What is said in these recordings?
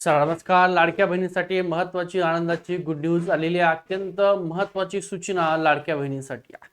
चला नमस्कार. लाडक्या बहिणीसाठी महत्त्वाची आनंदाची गुड न्यूज आलेली आहे. अत्यंत महत्त्वाची सूचना लाडक्या बहिणीसाठी आहे.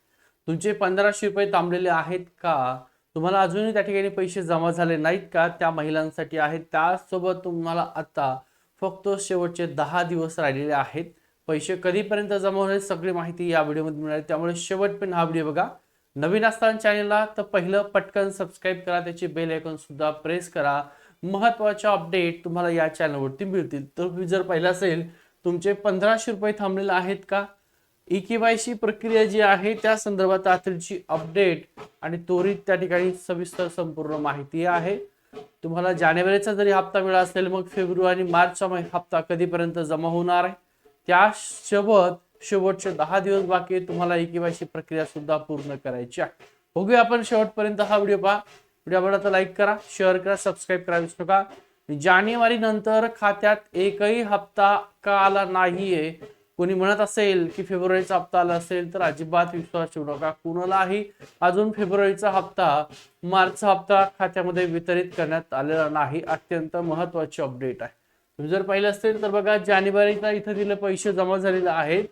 तुमचे 1500 रुपये थांबलेले आहेत का? तुम्हाला अजूनही त्या ठिकाणी पैसे जमा झाले नाहीत का? त्या महिलांसाठी आहेत. त्यासोबत तुम्हाला आता फक्त शेवटचे 10 दिवस राहिलेले आहेत. पैसे कधीपर्यंत जमा होईल सगळी माहिती या व्हिडिओमध्ये मिळेल, त्यामुळे शेवटपर्यंत हा व्हिडिओ बघा. नवीन असताना चॅनलला तर पहिलं पटकन सबस्क्राईब करा, त्याची बेल आयकॉन सुद्धा प्रेस करा. महत्त्वाचे अपडेट तुम्हाला या चॅनलवरती मिळतील. तर तुम्ही जर पाहिलं असेल तुमचे 1500 रुपये थांबलेले आहेत का? ई-के-वाय-सी प्रक्रिया जी आहे त्या संदर्भात तातडीची अपडेट आणि त्वरित त्या ठिकाणी सविस्तर संपूर्ण माहिती आहे. तुम्हाला जानेवारीचा जरी हप्ता मिळाला असेल, मग फेब्रुवारी मार्चचा हप्ता कधीपर्यंत जमा होणार आहे, त्यासोबत शेवटचे 10 दिवस बाकी आहे. तुम्हाला ई-के-वाय-सी प्रक्रिया सुद्धा पूर्ण करायची आहे. बघूया आपण शेवटपर्यंत हा व्हिडिओ पहा. व्हिडिओ आवडला तर लाईक करा, शेअर करा, सबस्क्राईब करा विसरू नका. जानेवारी नंतर खात्यात एकही हप्ता का आला नाहीये, कोणी म्हणत असेल की फेब्रुवारीचा हप्ता आला असेल, तर अजिबात विश्वास ठेवू नका. कुणालाही अजून फेब्रुवारीचा हप्ता, मार्चचा हप्ता खात्यामध्ये वितरित करण्यात आलेला नाही. अत्यंत महत्त्वाची अपडेट आहे. तुम्ही जर पाहिलं असेल तर बघा, जानेवारीचा इथं दिले पैसे जमा झालेले आहेत.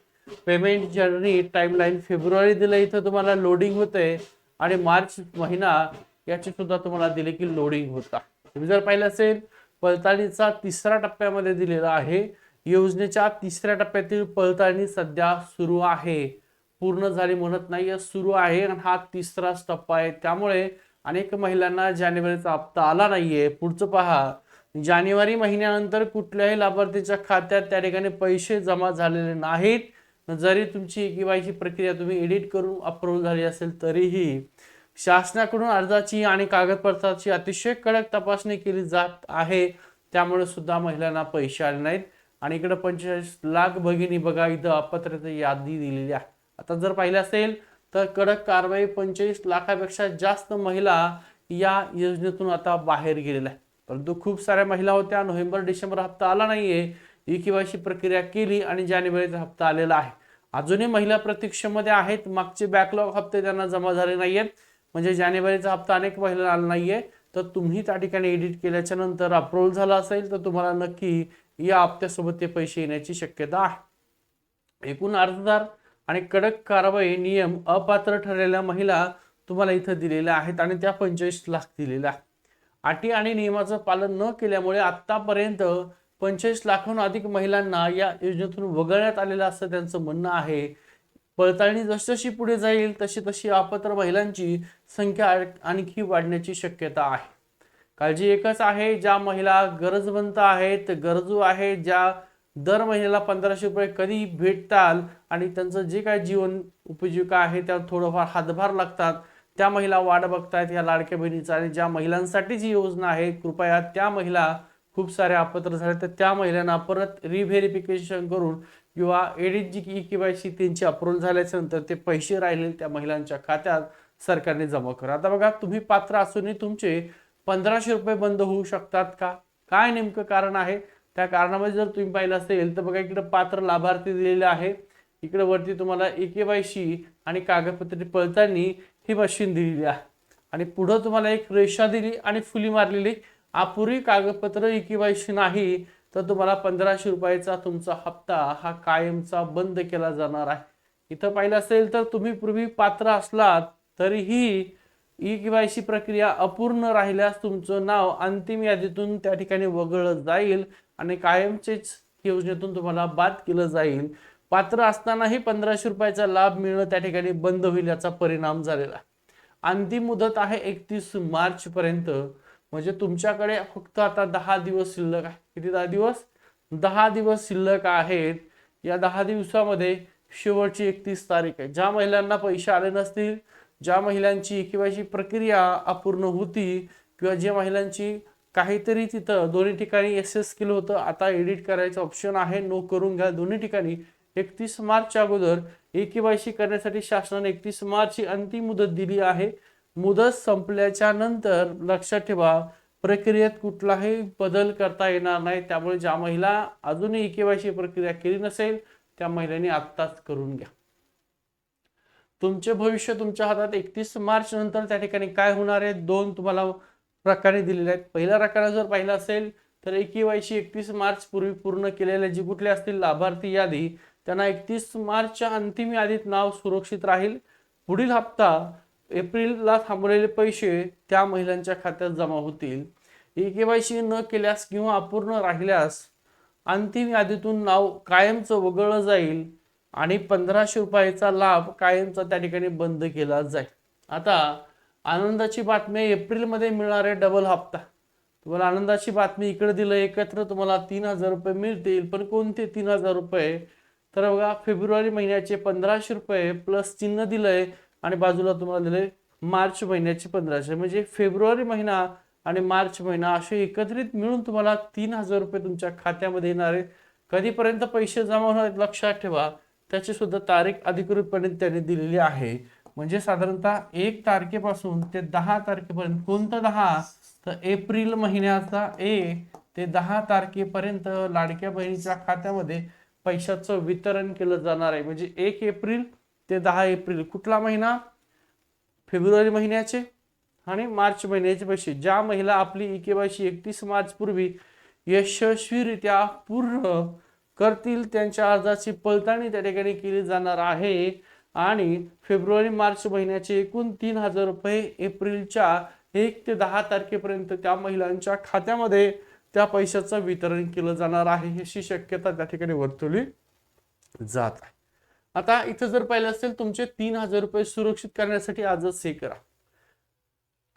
पेमेंट जर्नी टाइमलाईन फेब्रुवारी दिलं, इथं तुम्हाला लोडिंग होते आणि मार्च महिना याची सुद्धा तुम्हाला दिले की लोडिंग होता. तुम्ही जर पाहिलं असेल पडताळणीचा तिसऱ्या टप्प्यामध्ये दिलेला आहे. योजनेच्या तिसऱ्या टप्प्यातील पडताळणी सध्या सुरू आहे. पूर्ण झाली म्हणत नाही, सुरू आहे आणि हा तिसरा टप्पा आहे. त्यामुळे अनेक महिलांना जानेवारीचा हप्ता आला नाहीये. पुढचं पहा, जानेवारी महिन्यानंतर कुठल्याही लाभार्थीच्या खात्यात त्या ठिकाणी पैसे जमा झालेले नाहीत. जरी तुमची ई-के-वाय-सी प्रक्रिया तुम्ही एडिट करून अप्रूव्ह झाली असेल तरीही शासनाकडून अर्जाची आणि कागदपत्राची अतिशय कडक तपासणी केली जात आहे. त्यामुळे सुद्धा महिलांना पैसे आले नाहीत. आणि इकडे 45 लाख भगिनी बघा, इथं अपात्रता यादी दिलेली आहे. आता जर पाहिलं असेल तर कडक कारवाई, 45 लाखापेक्षा जास्त महिला या योजनेतून आता बाहेर गेलेल्या आहेत. परंतु खूप साऱ्या महिला होत्या, नोव्हेंबर डिसेंबर हप्ता आला नाहीये, ई-के-वाय-सी प्रक्रिया केली आणि जानेवारीचा हप्ता आलेला आहे. अजूनही महिला प्रतीक्षेमध्ये आहेत. मागचे बॅकलॉग हप्ते त्यांना जमा झाले नाहीयेत, म्हणजे जानेवारीचा हप्ता अनेक महिला आला नाहीये. तर तुम्ही त्या ठिकाणी एडिट केल्याच्या नंतर अप्रूव्ह झाला असेल तर तुम्हाला नक्की या हप्त्यासोबत ते पैसे येण्याची शक्यता आहे. एकूण अर्जदार आणि कडक कारवाई नियम अपात्र ठरलेल्या महिला तुम्हाला इथं दिलेल्या आहेत आणि त्या 45 लाख दिलेल्या आहेत. अटी आणि नियमाचं पालन न केल्यामुळे आतापर्यंत 45 लाखाहून अधिक महिलांना या योजनेतून वगळण्यात आलेलं असं त्यांचं म्हणणं आहे. पडताळणी जसजशी पुढे जाईल तशी तशी अपात्र महिलांची संख्या आणखी वाढण्याची शक्यता आहे. काळजी एकच आहे, ज्या महिला गरजवंत आहेत, गरजू आहेत, ज्या दर महिन्याला 1500 रुपये कधी भेटतात आणि त्यांचं जे काय जीवन उपजीविका आहे त्यात थोडंफार हातभार लागतात, त्या महिला वाट बघतायत या लाडक्या बहिणीचा. आणि ज्या महिलांसाठी जी योजना आहे, कृपया त्या महिला खूप साऱ्या अपात्र झाल्या तर त्या महिलांना परत रिव्हेरिफिकेशन करून किंवा एडिट जी ई-के-वाय-सी त्यांची अप्रूव्ह झाल्याच्या नंतर ते पैसे राहिले त्या महिलांच्या खात्यात सरकारने जमा करा. आता बघा, तुम्ही पात्र असूनही तुमचे 1500 रुपये बंद होऊ शकतात का? काय नेमकं कारण आहे? त्या कारणामध्ये जर तुम्ही पाहिलं असेल तर बघा, इकडे पात्र लाभार्थी दिलेले आहे, इकडे वरती तुम्हाला ई-के-वाय-सी आणि कागदपत्रे पडताळणी ही मशीन दिलेली आहे आणि पुढे तुम्हाला एक रेषा दिली आणि फुली मारलेली. अपुरी कागदपत्र ई-के-वाय-सी नाही तर तुम्हाला 1500 रुपयाचा तुमचा हप्ता हा कायमचा बंद केला जाणार आहे. इथं पाहिलं असेल तर तुम्ही पूर्वी पात्र असलात तरीही ई-के-वाय-सी प्रक्रिया अपूर्ण राहिल्यास तुमचं नाव अंतिम यादीतून त्या ठिकाणी वगळलं जाईल आणि कायमचेच योजनेतून तुम्हाला बाद केलं जाईल. पात्र असतानाही 1500 रुपयाचा लाभ मिळणं त्या ठिकाणी बंद होईल, याचा परिणाम झालेला आहे. अंतिम मुदत आहे 31 मार्च पर्यंत, म्हणजे तुमच्याकडे फक्त आता 10 दिवस शिल्लक आहे. किती? 10 दिवस. 10 दिवस शिल्लक आहेत. या 10 दिवसामध्ये शेवटची 31 तारीख आहे. ज्या महिलांना पैसे आले नसतील, ज्या महिलांची ई-के-वाय-सी प्रक्रिया अपूर्ण होती किंवा ज्या महिलांची काहीतरी तिथं दोन्ही ठिकाणी एस केलं होतं, आता एडिट करायचं ऑप्शन आहे, नो करून घ्या दोन्ही ठिकाणी. 31 मार्चच्या अगोदर ई-के-वाय-सी करण्यासाठी शासनाने 31 मार्चची अंतिम मुदत दिली आहे. मुदत संपल्याच्या नंतर लक्षात ठेवा, प्रक्रियेत कुठलाही बदल करता येणार नाही. त्यामुळे ज्या महिला अजूनही ई-के-वाय-सी प्रक्रिया केली नसेल त्या महिलांनी आत्ताच करून घ्या. तुमचे भविष्य तुमच्या हातात. 31 मार्च नंतर त्या ठिकाणी काय होणार आहे, दोन तुम्हाला प्रकारे दिलेले आहेत. पहिला प्रकार जर पाहिला असेल तर केवायसी 31 मार्च पूर्वी पूर्ण केलेले जे कुठले असतील लाभार्थी यादी त्यांना 31 मार्चच्या अंतिम यादीत नाव सुरक्षित राहील. पुढील हप्ता एप्रिलला थांबवलेले पैसे त्या महिलांच्या खात्यात जमा होतील. केवायसी न केल्यास किंवा अपूर्ण राहिल्यास अंतिम यादीतून नाव कायमचं वगळलं जाईल आणि 1500 रुपयाचा लाभ कायमचा त्या ठिकाणी बंद केला जाईल. आता आनंदाची बातमी, एप्रिलमध्ये मिळणारे डबल हप्ता. तुम्हाला आनंदाची बातमी इकडे दिलं, एकत्र तुम्हाला 3000 रुपये मिळतील. पण कोणते 3000 रुपये? तर बघा, फेब्रुवारी महिन्याचे 1500 रुपये प्लस चिन्ह दिलंय आणि बाजूला तुम्हाला दिलंय मार्च महिन्याचे 1500, म्हणजे फेब्रुवारी महिना आणि मार्च महिना असे एकत्रित मिळून तुम्हाला 3000 रुपये तुमच्या खात्यामध्ये येणार आहेत. कधीपर्यंत पैसे जमा होणार आहेत लक्षात ठेवा, त्याची सुद्धा तारीख अधिकृतपणे त्यांनी दिलेली आहे. म्हणजे साधारणतः 1 तारखेपासून ते 10 तारखेपर्यंत. कोणतं 10? तर एप्रिल महिन्याचा 1 ते 10 तारखेपर्यंत लाडक्या बहिणीच्या खात्यामध्ये पैशाचं वितरण केलं जाणार आहे. म्हणजे 1 एप्रिल ते 10 एप्रिल कुठला महिना? फेब्रुवारी महिन्याचे आणि मार्च महिन्याचे पैसे. ज्या महिला आपली केवायसी 31 मार्च पूर्वी यशस्वीरित्या पूर्ण करतील त्यांच्या अर्जाची पडताळणी त्या ठिकाणी केली जाणार आहे आणि फेब्रुवारी मार्च महिन्याचे एकूण 3000 रुपये एप्रिलच्या 1 ते 10 तारखेपर्यंत त्या महिलांच्या खात्यामध्ये त्या पैशाचं वितरण केलं जाणार आहे, अशी शक्यता त्या ठिकाणी वर्तवली जात आहे. आता इथं जर पाहिलं असेल, तुमचे 3000 रुपये सुरक्षित करण्यासाठी आजच हे करा.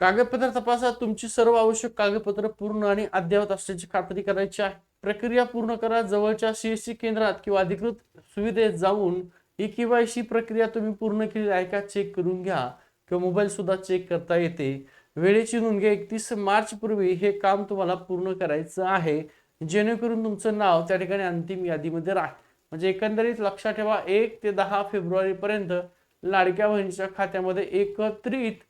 कागदपत्र तपासा. तुमची सर्व आवश्यक कागदपत्र पूर्ण आणि अद्ययावत असल्याची खात्री करायची आहे. प्रक्रिया पूर्ण करा. जवळच्या सीएससी केंद्रात किंवा अधिकृत सुविधेत जाऊन केवायसी प्रक्रिया तुम्ही पूर्ण केली आहे का चेक करून घ्या किंवा मोबाईल सुद्धा चेक करता येते. वेळेची नोंद घ्या. 31 मार्च पूर्वी हे काम तुम्हाला पूर्ण करायचं आहे, जेणेकरून तुमचं नाव त्या ठिकाणी अंतिम यादीमध्ये राहील. म्हणजे एकंदरीत लक्षात ठेवा, 1 ते 10 फेब्रुवारी पर्यंत लाडक्या बहिणीच्या खात्यामध्ये एकत्रित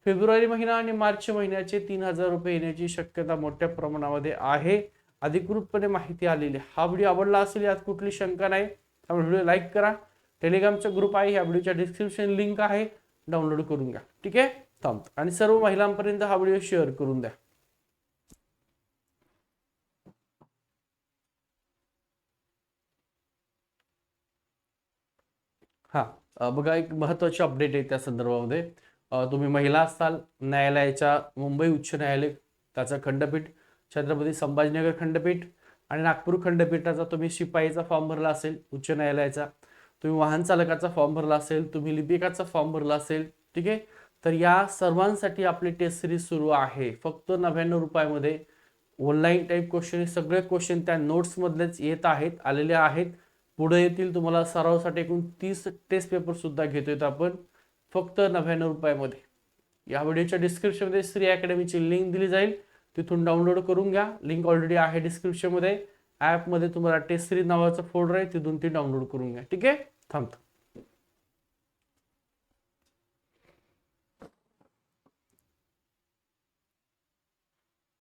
फेब्रुवारी महिना आणि मार्च महिन्याचे 3000 रुपये येण्याची शक्यता मोठ्या प्रमाणामध्ये आहे. अधिकृतपणे माहिती आलेली. हा व्हिडिओ आवडला असेल यात कुठली शंका नाही, त्यामुळे व्हिडिओ लाईक करा. टेलिग्रामचा ग्रुप आहे, या व्हिडिओच्या डिस्क्रिप्शन लिंक आहे, डाउनलोड करून घ्या. ठीक आहे, थांबतो. आणि सर्व महिलांपर्यंत हा व्हिडिओ शेअर करून द्या. हा बघा, एक महत्त्वाची अपडेट आहे त्या संदर्भामध्ये. तुम्ही महिला असाल, न्यायालयाच्या मुंबई उच्च न्यायालय त्याचा खंडपीठ, छत्रपती संभाजीनगर खंडपीठ आणि नागपूर खंडपीठाचा तुम्ही शिपाईचा फॉर्म भरला असेल उच्च न्यायालयाचा, तुम्ही वाहन चालकाचा फॉर्म भरला असेल, तुम्ही लिपिकाचा फॉर्म भरला असेल, ठीक आहे, तर या सर्वांसाठी आपली टेस्ट सिरीज सुरू आहे. फक्त 99 रुपयामध्ये ऑनलाईन टाईप क्वेश्चन, सगळे क्वेश्चन त्या नोट्स मधलेच येत आहेत, आलेले आहेत. पुढे येतील. तुम्हाला सरावासाठी एकूण 30 टेस्ट पेपर सुद्धा घेतोय आपण फक्त 99 रुपयामध्ये. या व्हिडिओच्या डिस्क्रिप्शनमध्ये श्री अकॅडमीची लिंक दिली जाईल, तिथून डाउनलोड करून घ्या. लिंक ऑलरेडी आहे डिस्क्रिप्शनमध्ये. ॲपमध्ये तुम्हाला टेस्ट सिरीज नावाचं फोल्डर आहे, तिथून ती डाउनलोड करून घ्या. ठीक आहे, थांबतो.